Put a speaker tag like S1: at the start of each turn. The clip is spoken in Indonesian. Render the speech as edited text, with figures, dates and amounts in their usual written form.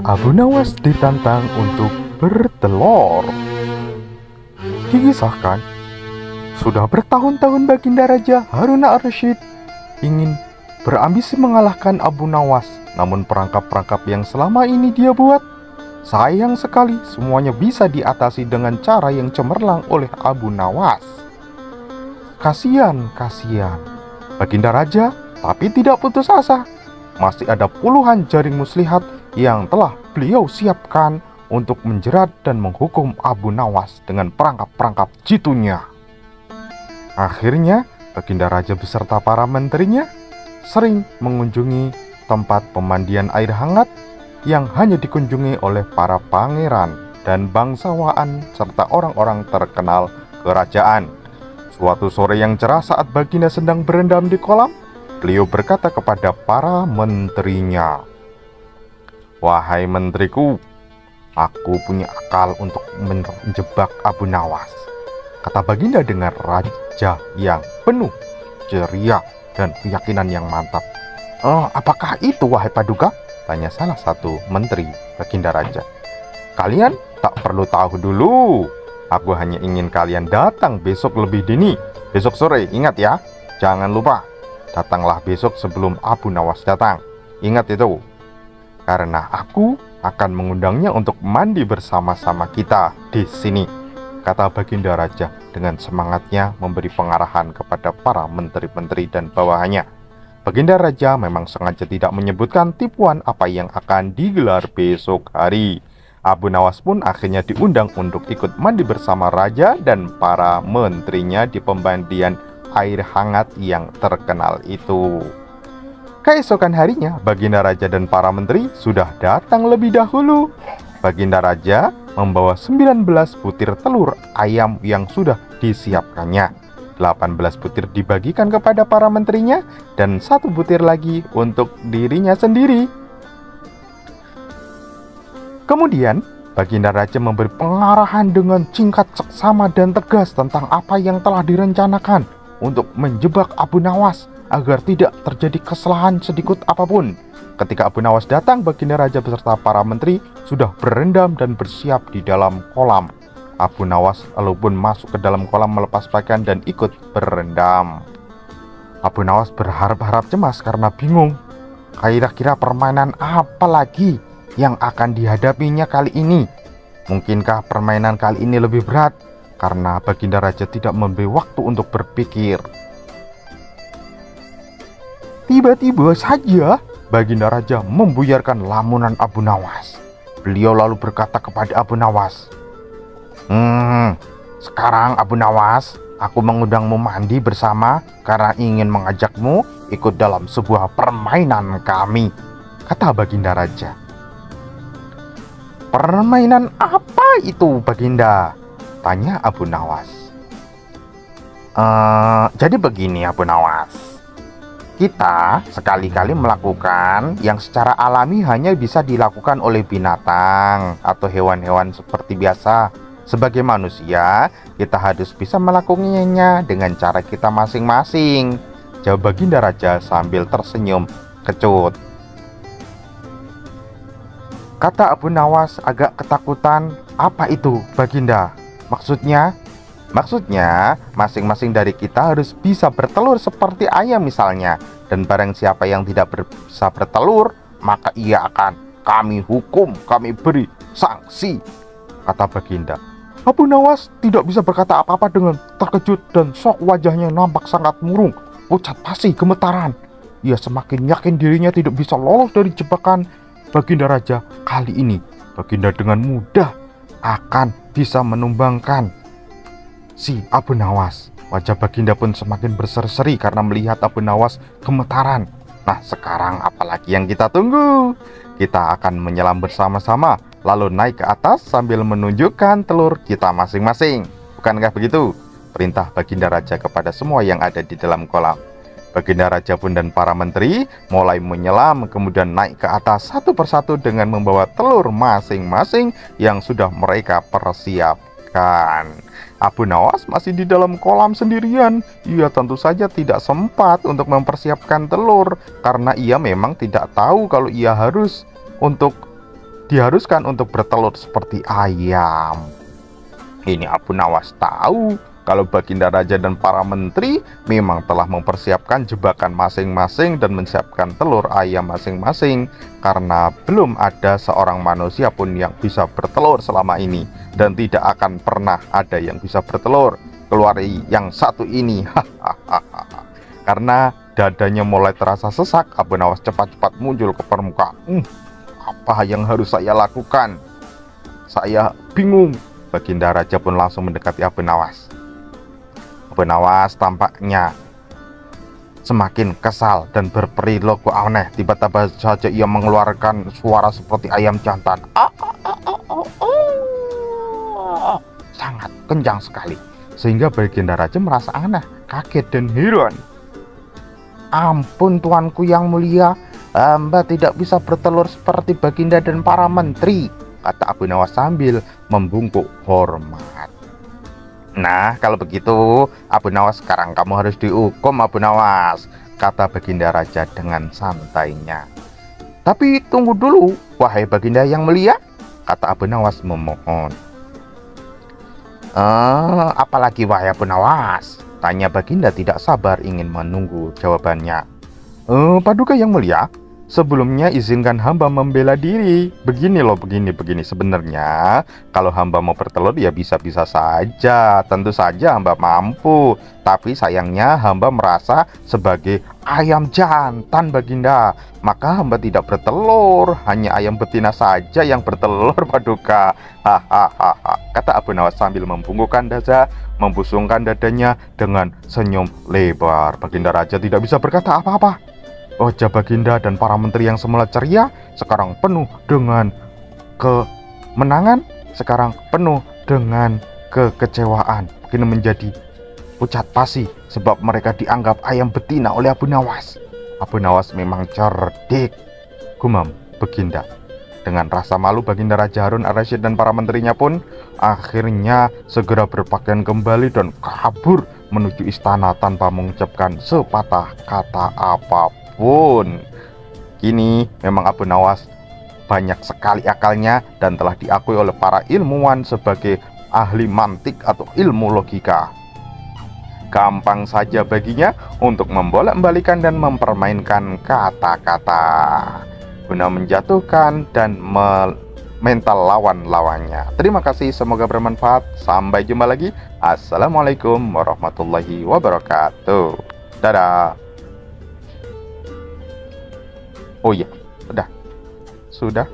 S1: Abu Nawas ditantang untuk bertelur. Dikisahkan, sudah bertahun-tahun Baginda Raja Harun al-Rasyid ingin berambisi mengalahkan Abu Nawas. Namun perangkap-perangkap yang selama ini dia buat, sayang sekali semuanya bisa diatasi dengan cara yang cemerlang oleh Abu Nawas. Kasihan Baginda Raja, tapi tidak putus asa. Masih ada puluhan jaring muslihat yang telah beliau siapkan untuk menjerat dan menghukum Abu Nawas dengan perangkap-perangkap jitunya. Akhirnya, Baginda Raja beserta para menterinya sering mengunjungi tempat pemandian air hangat yang hanya dikunjungi oleh para pangeran dan bangsawan serta orang-orang terkenal kerajaan. Suatu sore yang cerah saat Baginda sedang berendam di kolam, beliau berkata kepada para menterinya, "Wahai menteriku, aku punya akal untuk menjebak Abu Nawas," kata Baginda dengan raja yang penuh ceria dan keyakinan yang mantap. "Apakah itu, wahai Paduka?" tanya salah satu menteri Baginda Raja. "Kalian tak perlu tahu dulu. Aku hanya ingin kalian datang besok lebih dini. Besok sore, ingat ya. Jangan lupa. Datanglah besok sebelum Abu Nawas datang. Ingat itu. Karena aku akan mengundangnya untuk mandi bersama-sama kita di sini," kata Baginda Raja dengan semangatnya memberi pengarahan kepada para menteri-menteri dan bawahannya. Baginda Raja memang sengaja tidak menyebutkan tipuan apa yang akan digelar besok hari. Abu Nawas pun akhirnya diundang untuk ikut mandi bersama raja dan para menterinya di pemandian air hangat yang terkenal itu. Keesokan harinya, Baginda Raja dan para menteri sudah datang lebih dahulu. Baginda Raja membawa 19 butir telur ayam yang sudah disiapkannya. 18 butir dibagikan kepada para menterinya dan 1 butir lagi untuk dirinya sendiri. Kemudian, Baginda Raja memberi pengarahan dengan singkat, seksama, dan tegas tentang apa yang telah direncanakan untuk menjebak Abu Nawas agar tidak terjadi kesalahan sedikit apapun. Ketika Abu Nawas datang, Baginda Raja beserta para menteri sudah berendam dan bersiap di dalam kolam. Abu Nawas lalu pun masuk ke dalam kolam melepas pakaian dan ikut berendam. Abu Nawas berharap-harap cemas karena bingung. Kira-kira permainan apa lagi yang akan dihadapinya kali ini? Mungkinkah permainan kali ini lebih berat? Karena Baginda Raja tidak memberi waktu untuk berpikir. Tiba-tiba saja Baginda Raja membuyarkan lamunan Abu Nawas. Beliau lalu berkata kepada Abu Nawas, "Sekarang Abu Nawas, aku mengundangmu mandi bersama karena ingin mengajakmu ikut dalam sebuah permainan kami," kata Baginda Raja. "Permainan apa itu, Baginda?" tanya Abu Nawas. Jadi begini Abu Nawas, kita sekali-kali melakukan yang secara alami hanya bisa dilakukan oleh binatang atau hewan-hewan seperti biasa. Sebagai manusia, kita harus bisa melakukannya dengan cara kita masing-masing, jawab Baginda Raja sambil tersenyum kecut. Kata Abu Nawas agak ketakutan. "Apa itu, Baginda? Maksudnya masing-masing dari kita harus bisa bertelur seperti ayam misalnya. Dan barang siapa yang tidak bisa bertelur, maka ia akan kami hukum, kami beri sanksi," kata Baginda. Abu Nawas tidak bisa berkata apa-apa dengan terkejut dan sok wajahnya nampak sangat murung, pucat pasi, gemetaran. Ia semakin yakin dirinya tidak bisa lolos dari jebakan Baginda Raja kali ini. Baginda dengan mudah akan bisa menumbangkan si Abu Nawas. Wajah Baginda pun semakin berseri-seri karena melihat Abu Nawas gemetaran. Nah, sekarang apalagi yang kita tunggu? Kita akan menyelam bersama-sama, lalu naik ke atas sambil menunjukkan telur kita masing-masing. Bukankah begitu? Perintah Baginda Raja kepada semua yang ada di dalam kolam. Baginda Raja pun dan para menteri mulai menyelam, kemudian naik ke atas satu persatu dengan membawa telur masing-masing yang sudah mereka persiapkan. Abu Nawas masih di dalam kolam sendirian. Ia tentu saja tidak sempat untuk mempersiapkan telur karena ia memang tidak tahu kalau ia harus untuk diharuskan untuk bertelur seperti ayam. Ini Abu Nawas tahu kalau Baginda Raja dan para menteri memang telah mempersiapkan jebakan masing-masing dan menyiapkan telur ayam masing-masing, karena belum ada seorang manusia pun yang bisa bertelur selama ini, dan tidak akan pernah ada yang bisa bertelur kecuali yang satu ini. Karena dadanya mulai terasa sesak, Abu Nawas cepat-cepat muncul ke permukaan. Apa yang harus saya lakukan? Saya bingung. Baginda Raja pun langsung mendekati Abu Nawas. Abu Nawas tampaknya semakin kesal dan berperilaku aneh. Tiba-tiba saja ia mengeluarkan suara seperti ayam jantan. Sangat kencang sekali, sehingga Baginda Raja merasa aneh, kaget dan heran. Ampun tuanku yang mulia, hamba tidak bisa bertelur seperti Baginda dan para menteri, kata Abu Nawas sambil membungkuk hormat. Nah, kalau begitu, Abu Nawas, sekarang kamu harus dihukum, Abu Nawas, kata Baginda Raja dengan santainya. Tapi tunggu dulu, wahai Baginda yang mulia, kata Abu Nawas memohon. Apalagi wahai Abu Nawas? Tanya Baginda tidak sabar ingin menunggu jawabannya. Paduka yang mulia, sebelumnya izinkan hamba membela diri. Begini loh, begini. Sebenarnya kalau hamba mau bertelur ya bisa-bisa saja. Tentu saja hamba mampu. Tapi sayangnya hamba merasa sebagai ayam jantan, Baginda. Maka hamba tidak bertelur. Hanya ayam betina saja yang bertelur, Paduka. Hahaha, kata Abu Nawas sambil membungkukkan dada, membusungkan dadanya dengan senyum lebar. Baginda Raja tidak bisa berkata apa-apa. Wajah Baginda dan para menteri yang semula ceria sekarang penuh dengan kemenangan, sekarang penuh dengan kekecewaan. Kini menjadi pucat pasi sebab mereka dianggap ayam betina oleh Abu Nawas. Abu Nawas memang cerdik, gumam Baginda. Dengan rasa malu, Baginda Raja Harun Ar-Rasyid dan para menterinya pun akhirnya segera berpakaian kembali dan kabur menuju istana tanpa mengucapkan sepatah kata apapun. Kini memang Abu Nawas banyak sekali akalnya dan telah diakui oleh para ilmuwan sebagai ahli mantik atau ilmu logika. Gampang saja baginya untuk membolak-balikan dan mempermainkan kata-kata guna menjatuhkan dan mental lawan-lawannya. Terima kasih, semoga bermanfaat. Sampai jumpa lagi. Assalamualaikum warahmatullahi wabarakatuh. Dadah. Oh iya, sudah.